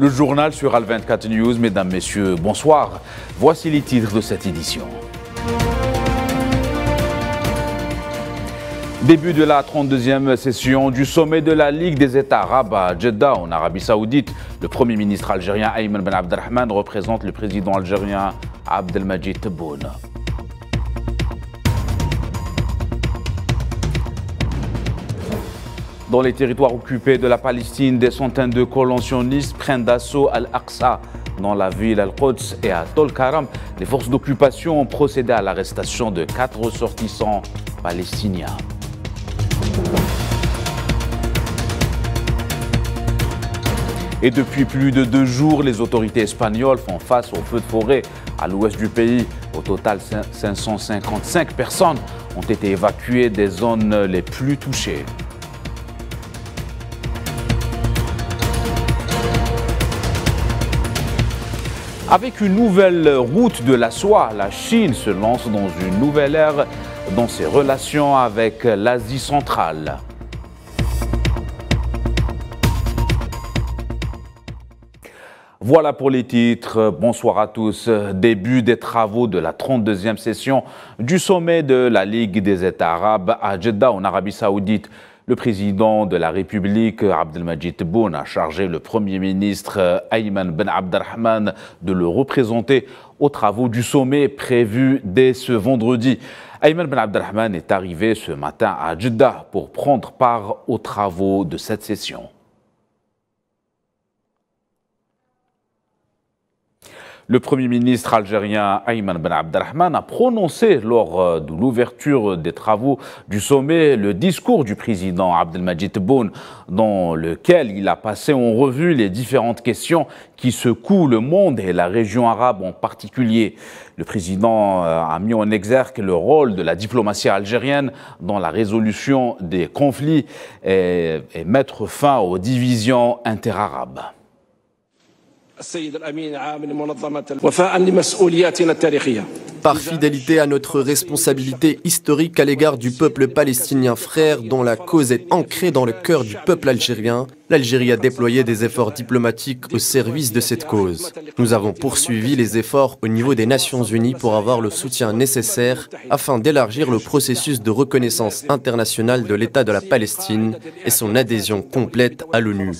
Le journal sur Al24 News, mesdames, messieurs, bonsoir. Voici les titres de cette édition. Début de la 32e session du sommet de la Ligue des États arabes à Jeddah, en Arabie Saoudite. Le Premier ministre algérien Ayman Ben Abdelrahman représente le président algérien Abdelmadjid Tebboune. Dans les territoires occupés de la Palestine, des centaines de colons sionistes prennent d'assaut Al-Aqsa. Dans la ville Al-Quds et à Tol-Karam, les forces d'occupation ont procédé à l'arrestation de 4 ressortissants palestiniens. Et depuis plus de 2 jours, les autorités espagnoles font face aux feux de forêt à l'ouest du pays. Au total, 555 personnes ont été évacuées des zones les plus touchées. Avec une nouvelle route de la soie, la Chine se lance dans une nouvelle ère dans ses relations avec l'Asie centrale. Voilà pour les titres. Bonsoir à tous. Début des travaux de la 32e session du sommet de la Ligue des États arabes à Jeddah, en Arabie Saoudite. Le président de la République, Abdelmadjid Tebboune, a chargé le Premier ministre Ayman Ben Abdelrahman de le représenter aux travaux du sommet prévu dès ce vendredi. Ayman Ben Abdelrahman est arrivé ce matin à Jeddah pour prendre part aux travaux de cette session. Le Premier ministre algérien Ayman Ben Abdelrahman a prononcé lors de l'ouverture des travaux du sommet le discours du président Abdelmadjid Tebboune, dans lequel il a passé en revue les différentes questions qui secouent le monde et la région arabe en particulier. Le président a mis en exergue le rôle de la diplomatie algérienne dans la résolution des conflits et mettre fin aux divisions interarabes. Par fidélité à notre responsabilité historique à l'égard du peuple palestinien frère dont la cause est ancrée dans le cœur du peuple algérien, l'Algérie a déployé des efforts diplomatiques au service de cette cause. Nous avons poursuivi les efforts au niveau des Nations Unies pour avoir le soutien nécessaire afin d'élargir le processus de reconnaissance internationale de l'État de la Palestine et son adhésion complète à l'ONU.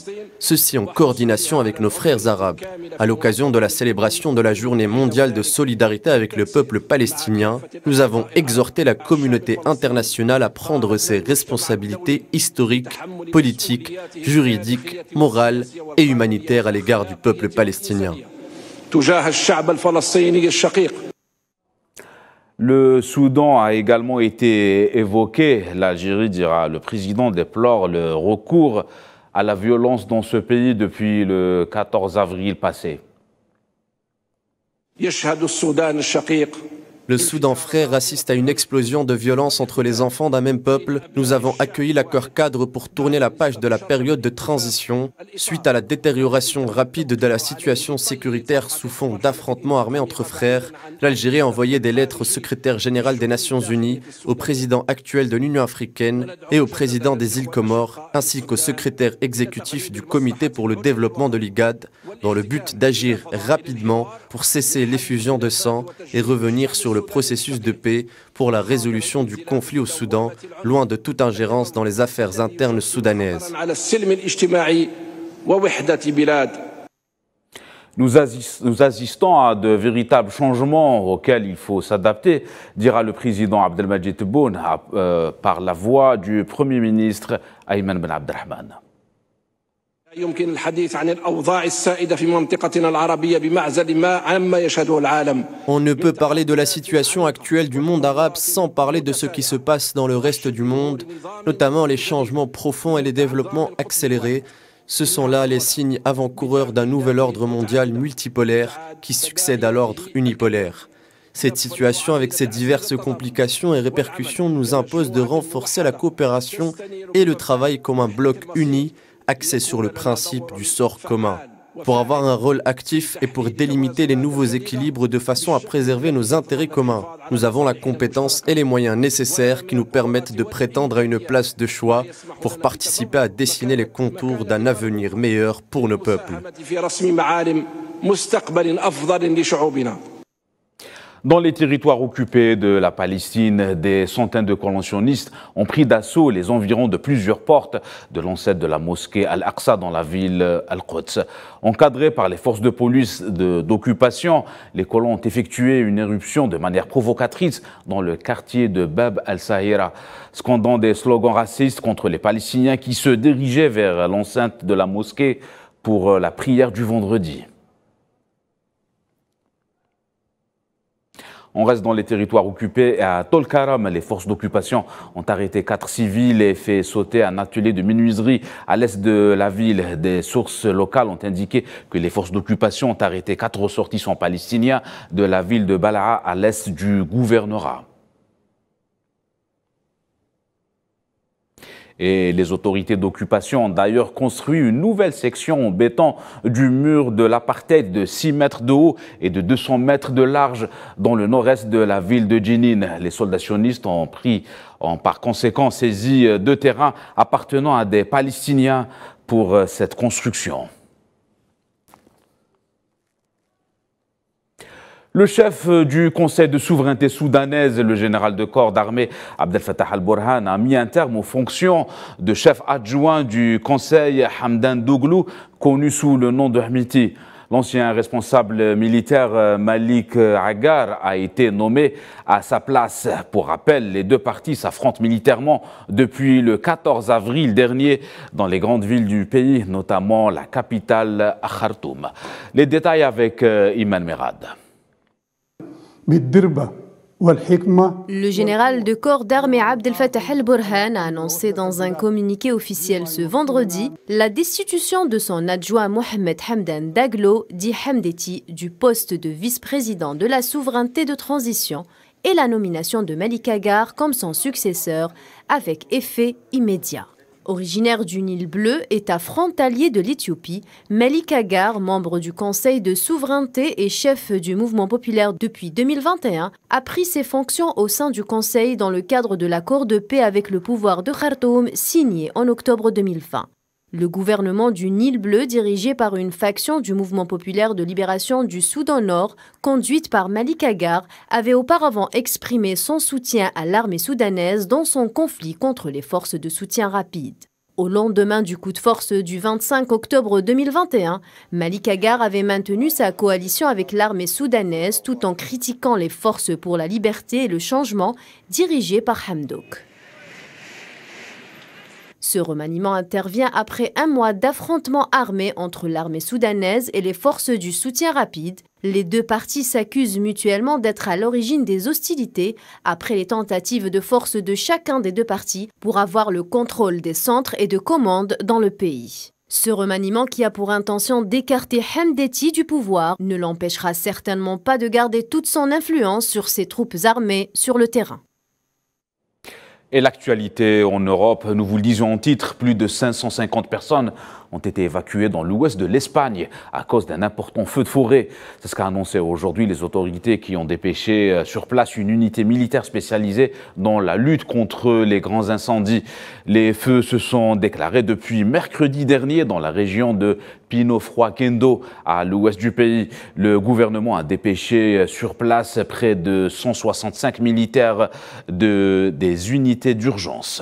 Ceci en coordination avec nos frères arabes. À l'occasion de la célébration de la Journée mondiale de solidarité avec le peuple palestinien, nous avons exhorté la communauté internationale à prendre ses responsabilités historiques, politiques, juridiques, morales et humanitaires à l'égard du peuple palestinien. Le Soudan a également été évoqué. L'Algérie, dira le président, déplore le recours à la violence dans ce pays depuis le 14 avril passé. Le Soudan frère assiste à une explosion de violence entre les enfants d'un même peuple. Nous avons accueilli l'accord cadre pour tourner la page de la période de transition. Suite à la détérioration rapide de la situation sécuritaire sous fond d'affrontements armés entre frères, l'Algérie a envoyé des lettres au secrétaire général des Nations Unies, au président actuel de l'Union africaine et au président des îles Comores, ainsi qu'au secrétaire exécutif du Comité pour le développement de l'IGAD, dans le but d'agir rapidement pour cesser l'effusion de sang et revenir sur le processus de paix pour la résolution du conflit au Soudan, loin de toute ingérence dans les affaires internes soudanaises. Nous assistons à de véritables changements auxquels il faut s'adapter, dira le président Abdelmadjid Tebboune par la voix du Premier ministre Ayman Ben Abdelrahman. On ne peut parler de la situation actuelle du monde arabe sans parler de ce qui se passe dans le reste du monde, notamment les changements profonds et les développements accélérés. Ce sont là les signes avant-coureurs d'un nouvel ordre mondial multipolaire qui succède à l'ordre unipolaire. Cette situation, avec ses diverses complications et répercussions, nous impose de renforcer la coopération et le travail comme un bloc uni, axé sur le principe du sort commun. pour avoir un rôle actif et pour délimiter les nouveaux équilibres de façon à préserver nos intérêts communs. Nous avons la compétence et les moyens nécessaires qui nous permettent de prétendre à une place de choix pour participer à dessiner les contours d'un avenir meilleur pour nos peuples. Dans les territoires occupés de la Palestine, des centaines de colonsionnistes ont pris d'assaut les environs de plusieurs portes de l'ancêtre de la mosquée Al-Aqsa dans la ville Al-Quds. Encadrés par les forces de police d'occupation, les colons ont effectué une éruption de manière provocatrice dans le quartier de Bab al-Sahira, scandant des slogans racistes contre les Palestiniens qui se dirigeaient vers l'enceinte de la mosquée pour la prière du vendredi. On reste dans les territoires occupés. À Tolkaram, les forces d'occupation ont arrêté 4 civils et fait sauter un atelier de menuiserie à l'est de la ville. Des sources locales ont indiqué que les forces d'occupation ont arrêté 4 ressortissants palestiniens de la ville de Balaa à l'est du gouvernorat. Et les autorités d'occupation ont d'ailleurs construit une nouvelle section en béton du mur de l'apartheid de 6 mètres de haut et de 200 mètres de large dans le nord-est de la ville de Jenin. Les soldats sionistes ont par conséquent saisi 2 terrains appartenant à des Palestiniens pour cette construction. Le chef du Conseil de souveraineté soudanaise, le général de corps d'armée Abdel Fattah al-Burhan, a mis un terme aux fonctions de chef adjoint du Conseil Hamdan Daglo, connu sous le nom de Hamiti. L'ancien responsable militaire Malik Agar a été nommé à sa place. Pour rappel, les 2 parties s'affrontent militairement depuis le 14 avril dernier dans les grandes villes du pays, notamment la capitale Khartoum. Les détails avec Iman Merad. Le général de corps d'armée Abdel Fattah al-Burhan a annoncé dans un communiqué officiel ce vendredi la destitution de son adjoint Mohamed Hamdan Daglo, dit Hamdeti, du poste de vice-président de la souveraineté de transition et la nomination de Malik Agar comme son successeur avec effet immédiat. Originaire du Nil Bleu, État frontalier de l'Éthiopie, Malik Agar, membre du Conseil de souveraineté et chef du mouvement populaire depuis 2021, a pris ses fonctions au sein du Conseil dans le cadre de l'accord de paix avec le pouvoir de Khartoum signé en octobre 2020. Le gouvernement du Nil Bleu, dirigé par une faction du mouvement populaire de libération du Soudan Nord, conduite par Malik Agar, avait auparavant exprimé son soutien à l'armée soudanaise dans son conflit contre les forces de soutien rapide. Au lendemain du coup de force du 25 octobre 2021, Malik Agar avait maintenu sa coalition avec l'armée soudanaise tout en critiquant les forces pour la liberté et le changement dirigées par Hamdok. Ce remaniement intervient après 1 mois d'affrontements armés entre l'armée soudanaise et les forces du soutien rapide. Les 2 parties s'accusent mutuellement d'être à l'origine des hostilités après les tentatives de force de chacun des 2 parties pour avoir le contrôle des centres et de commande dans le pays. Ce remaniement, qui a pour intention d'écarter Hamdeti du pouvoir, ne l'empêchera certainement pas de garder toute son influence sur ses troupes armées sur le terrain. Et l'actualité en Europe, nous vous le disions en titre, plus de 550 personnes ont été évacuées dans l'ouest de l'Espagne à cause d'un important feu de forêt. C'est ce qu'a annoncé aujourd'hui les autorités qui ont dépêché sur place une unité militaire spécialisée dans la lutte contre les grands incendies. Les feux se sont déclarés depuis mercredi dernier dans la région de Pino-Froiquendo, à l'ouest du pays. Le gouvernement a dépêché sur place près de 165 militaires des unités d'urgence.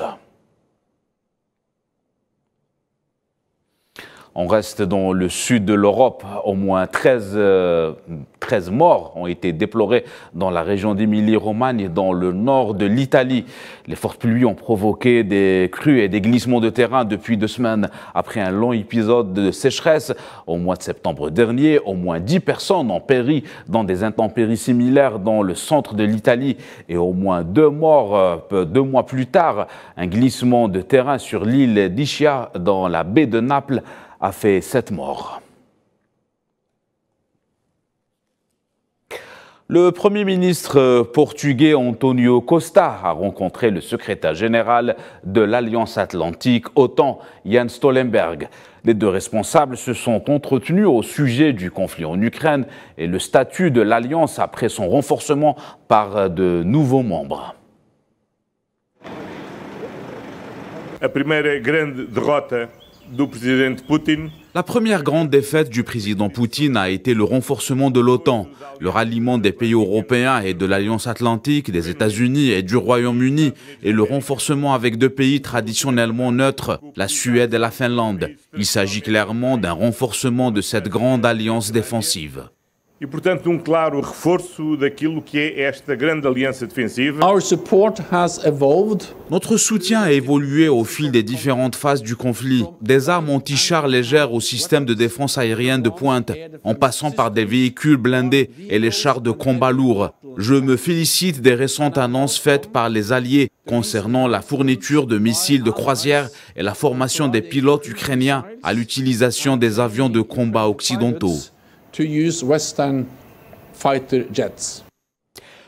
On reste dans le sud de l'Europe. Au moins 13 morts ont été déplorés dans la région d'Émilie-Romagne, dans le nord de l'Italie. Les fortes pluies ont provoqué des crues et des glissements de terrain depuis 2 semaines. Après un long épisode de sécheresse, au mois de septembre dernier, au moins 10 personnes ont péri dans des intempéries similaires dans le centre de l'Italie. Et au moins 2 morts 2 mois plus tard, un glissement de terrain sur l'île d'Ischia, dans la baie de Naples, a fait 7 morts. Le Premier ministre portugais António Costa a rencontré le secrétaire général de l'Alliance Atlantique, OTAN, Jens Stoltenberg. Les deux responsables se sont entretenus au sujet du conflit en Ukraine et le statut de l'Alliance après son renforcement par de nouveaux membres. La première grande défaite du président Poutine a été le renforcement de l'OTAN, le ralliement des pays européens et de l'Alliance Atlantique, des États-Unis et du Royaume-Uni, et le renforcement avec deux pays traditionnellement neutres, la Suède et la Finlande. Il s'agit clairement d'un renforcement de cette grande alliance défensive. E, portanto, claro reforço daquilo que é esta grande aliança defensiva. Our support has evolved. Notre soutien a évolué au fil des différentes phases du conflit, des armes anti-chars légères au système de défense aérienne de pointe, en passant par des véhicules blindés et les chars de combat lourds. Je me félicite des récentes annonces faites par les alliés concernant la fourniture de missiles de croisière et la formation des pilotes ukrainiens à l'utilisation des avions de combat occidentaux. To use Western fighter jets.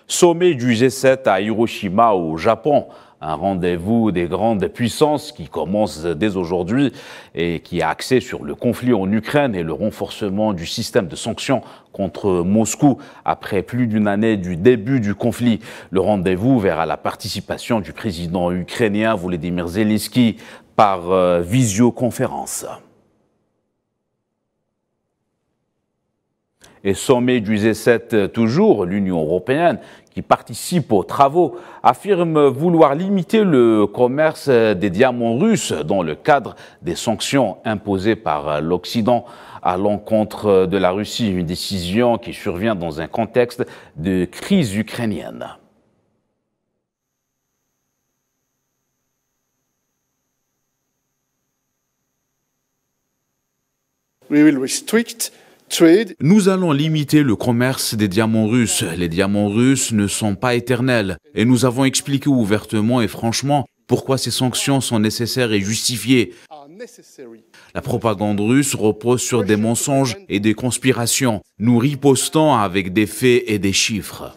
Sommet du G7 à Hiroshima au Japon, un rendez-vous des grandes puissances qui commence dès aujourd'hui et qui est axé sur le conflit en Ukraine et le renforcement du système de sanctions contre Moscou après plus d'une année du début du conflit. Le rendez-vous verra la participation du président ukrainien Volodymyr Zelensky par visioconférence. Et sommet du G7 toujours, l'Union européenne, qui participe aux travaux, affirme vouloir limiter le commerce des diamants russes dans le cadre des sanctions imposées par l'Occident à l'encontre de la Russie, une décision qui survient dans un contexte de crise ukrainienne. We will restrict. Nous allons limiter le commerce des diamants russes. Les diamants russes ne sont pas éternels. Et nous avons expliqué ouvertement et franchement pourquoi ces sanctions sont nécessaires et justifiées. La propagande russe repose sur des mensonges et des conspirations. Nous ripostons avec des faits et des chiffres.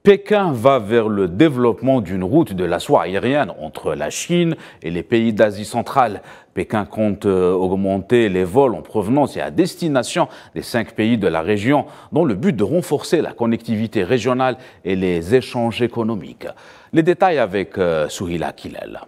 Pékin va vers le développement d'une route de la soie aérienne entre la Chine et les pays d'Asie centrale. Pékin compte augmenter les vols en provenance et à destination des 5 pays de la région dans le but de renforcer la connectivité régionale et les échanges économiques. Les détails avec Souhila Kilel.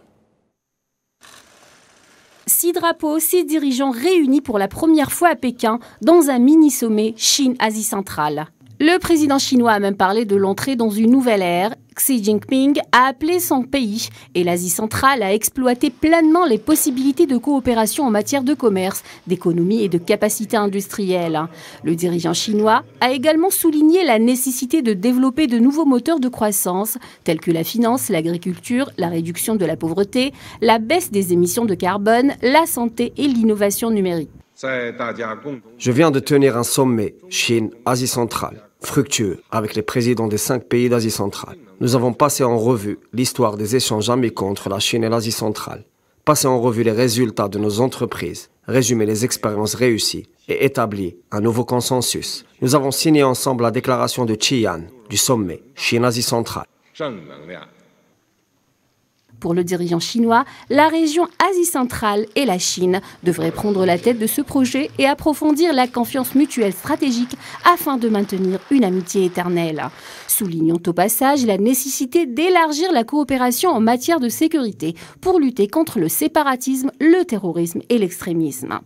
6 drapeaux, 6 dirigeants réunis pour la première fois à Pékin dans un mini-sommet Chine-Asie centrale. Le président chinois a même parlé de l'entrée dans une nouvelle ère. Xi Jinping a appelé son pays et l'Asie centrale à exploiter pleinement les possibilités de coopération en matière de commerce, d'économie et de capacité industrielle. Le dirigeant chinois a également souligné la nécessité de développer de nouveaux moteurs de croissance tels que la finance, l'agriculture, la réduction de la pauvreté, la baisse des émissions de carbone, la santé et l'innovation numérique. Je viens de tenir un sommet Chine-Asie centrale, fructueux, avec les présidents des 5 pays d'Asie centrale. Nous avons passé en revue l'histoire des échanges amicaux entre la Chine et l'Asie centrale, passé en revue les résultats de nos entreprises, résumé les expériences réussies et établi un nouveau consensus. Nous avons signé ensemble la déclaration de Xi'an du sommet Chine-Asie centrale. Pour le dirigeant chinois, la région Asie centrale et la Chine devraient prendre la tête de ce projet et approfondir la confiance mutuelle stratégique afin de maintenir une amitié éternelle. Soulignant au passage la nécessité d'élargir la coopération en matière de sécurité pour lutter contre le séparatisme, le terrorisme et l'extrémisme.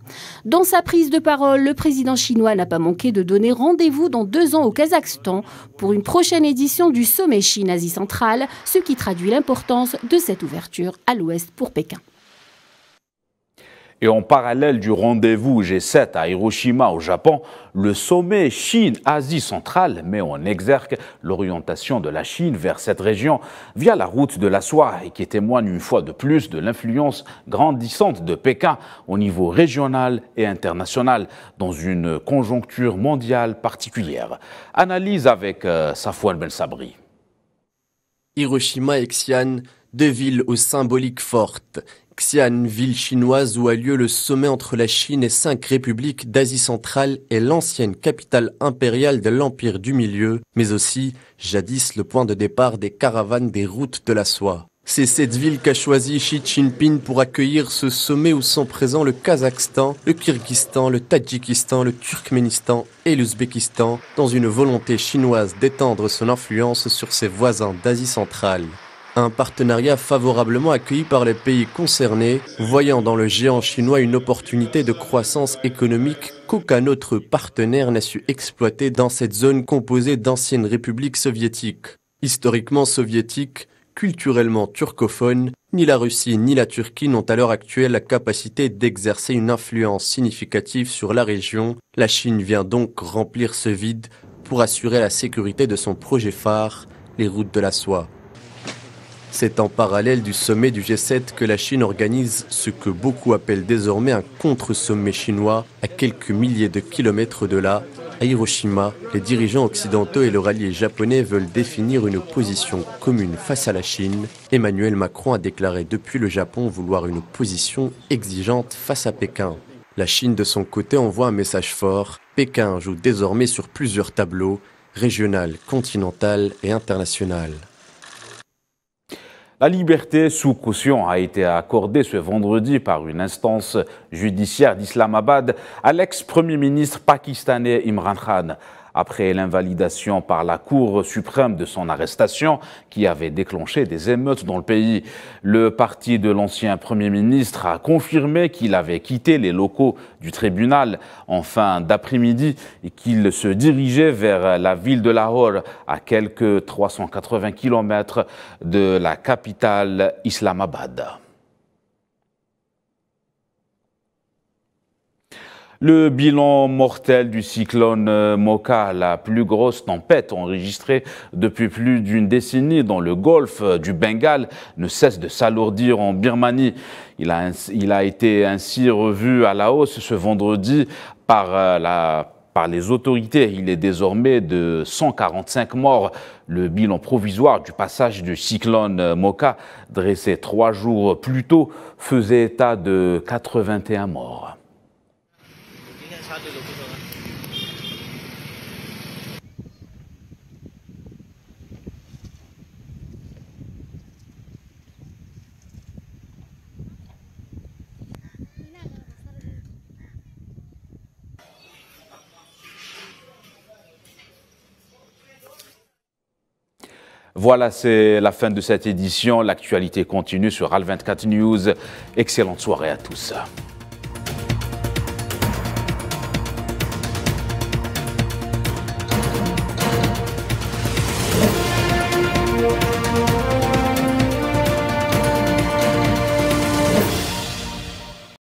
Dans sa prise de parole, le président chinois n'a pas manqué de donner rendez-vous dans 2 ans au Kazakhstan pour une prochaine édition du sommet Chine-Asie centrale, ce qui traduit l'importance de cette ouverture à l'ouest pour Pékin. Et en parallèle du rendez-vous G7 à Hiroshima au Japon, le sommet Chine-Asie centrale met en exergue l'orientation de la Chine vers cette région via la route de la soie et qui témoigne une fois de plus de l'influence grandissante de Pékin au niveau régional et international dans une conjoncture mondiale particulière. Analyse avec Safouane Ben Sabri. Hiroshima et Xi'an, 2 villes aux symboliques fortes, Xi'an, ville chinoise où a lieu le sommet entre la Chine et 5 républiques d'Asie centrale, est l'ancienne capitale impériale de l'Empire du Milieu, mais aussi, jadis, le point de départ des caravanes des routes de la soie. C'est cette ville qu'a choisi Xi Jinping pour accueillir ce sommet où sont présents le Kazakhstan, le Kirghizistan, le Tadjikistan, le Turkménistan et l'Ouzbékistan, dans une volonté chinoise d'étendre son influence sur ses voisins d'Asie centrale. Un partenariat favorablement accueilli par les pays concernés, voyant dans le géant chinois une opportunité de croissance économique qu'aucun autre partenaire n'a su exploiter dans cette zone composée d'anciennes républiques soviétiques. Historiquement soviétiques, culturellement turcophone, ni la Russie ni la Turquie n'ont à l'heure actuelle la capacité d'exercer une influence significative sur la région. La Chine vient donc remplir ce vide pour assurer la sécurité de son projet phare, les routes de la soie. C'est en parallèle du sommet du G7 que la Chine organise ce que beaucoup appellent désormais un contre-sommet chinois à quelques milliers de kilomètres de là. À Hiroshima, les dirigeants occidentaux et leur allié japonais veulent définir une position commune face à la Chine. Emmanuel Macron a déclaré depuis le Japon vouloir une position exigeante face à Pékin. La Chine, de son côté, envoie un message fort. Pékin joue désormais sur plusieurs tableaux, régional, continental et international. La liberté sous caution a été accordée ce vendredi par une instance judiciaire d'Islamabad à l'ex-premier ministre pakistanais Imran Khan, après l'invalidation par la Cour suprême de son arrestation qui avait déclenché des émeutes dans le pays. Le parti de l'ancien Premier ministre a confirmé qu'il avait quitté les locaux du tribunal en fin d'après-midi et qu'il se dirigeait vers la ville de Lahore, à quelques 380 km de la capitale Islamabad. Le bilan mortel du cyclone Mocha, la plus grosse tempête enregistrée depuis plus d'une décennie dans le golfe du Bengale, ne cesse de s'alourdir en Birmanie. Il a été ainsi revu à la hausse ce vendredi par les autorités. Il est désormais de 145 morts. Le bilan provisoire du passage du cyclone Mocha, dressé 3 jours plus tôt, faisait état de 81 morts. Voilà, c'est la fin de cette édition. L'actualité continue sur Al 24 News. Excellente soirée à tous.